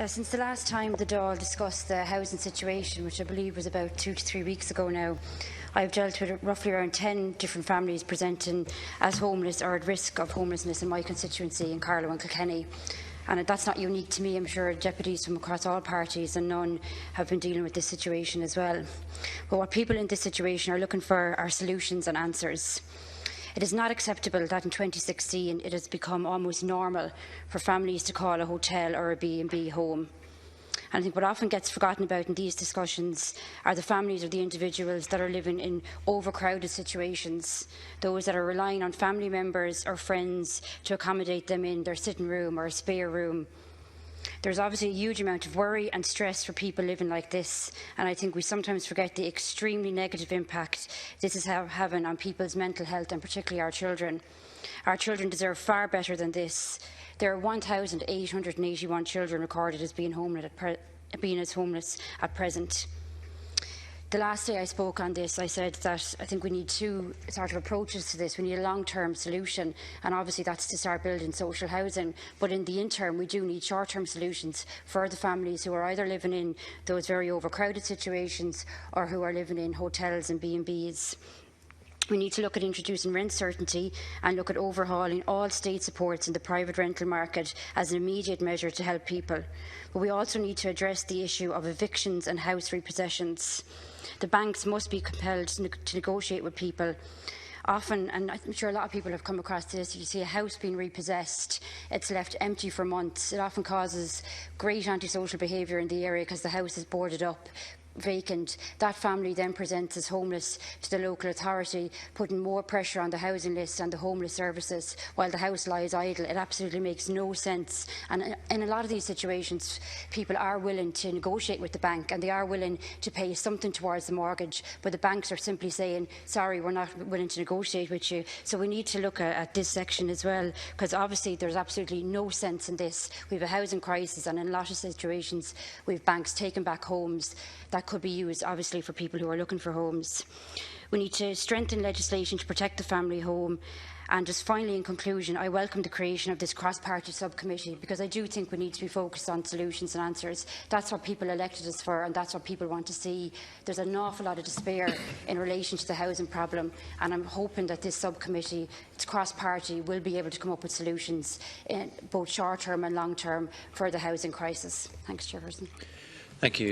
Since the last time the Dáil discussed the housing situation, which I believe was about 2 to 3 weeks ago now, I've dealt with roughly around 10 different families presenting as homeless or at risk of homelessness in my constituency in Carlow and Kilkenny. And that's not unique to me. I'm sure deputies from across all parties and none have been dealing with this situation as well. But what people in this situation are looking for are solutions and answers. It is not acceptable that in 2016 it has become almost normal for families to call a hotel or a B&B home. And I think what often gets forgotten about in these discussions are the families of the individuals that are living in overcrowded situations, those that are relying on family members or friends to accommodate them in their sitting room or a spare room. There's obviously a huge amount of worry and stress for people living like this, and I think we sometimes forget the extremely negative impact this is having on people's mental health, and particularly our children. Our children deserve far better than this. There are 1,881 children recorded as being homeless at present. The last day I spoke on this, I said that I think we need two sort of approaches to this. We need a long-term solution, and obviously that's to start building social housing. But in the interim, we do need short-term solutions for the families who are either living in those very overcrowded situations or who are living in hotels and B&Bs. We need to look at introducing rent certainty and look at overhauling all state supports in the private rental market as an immediate measure to help people. But we also need to address the issue of evictions and house repossessions. The banks must be compelled to negotiate with people. Often, and I'm sure a lot of people have come across this, you see a house being repossessed, it's left empty for months. It often causes great antisocial behaviour in the area because the house is boarded up, vacant. That family then presents as homeless to the local authority, putting more pressure on the housing list and the homeless services while the house lies idle. It absolutely makes no sense. And in a lot of these situations, people are willing to negotiate with the bank and they are willing to pay something towards the mortgage, but the banks are simply saying, sorry, we're not willing to negotiate with you. So we need to look at this section as well, because obviously there's absolutely no sense in this. We have a housing crisis, and in a lot of situations we have banks taking back homes that could be used obviously for people who are looking for homes. We need to strengthen legislation to protect the family home. And just finally, in conclusion, I welcome the creation of this cross-party subcommittee, because I do think we need to be focused on solutions and answers. That's what people elected us for, and that's what people want to see. There's an awful lot of despair in relation to the housing problem, and I'm hoping that this subcommittee, it's cross-party, will be able to come up with solutions, both short-term and long-term, for the housing crisis. Thanks, Chairperson. Thank you.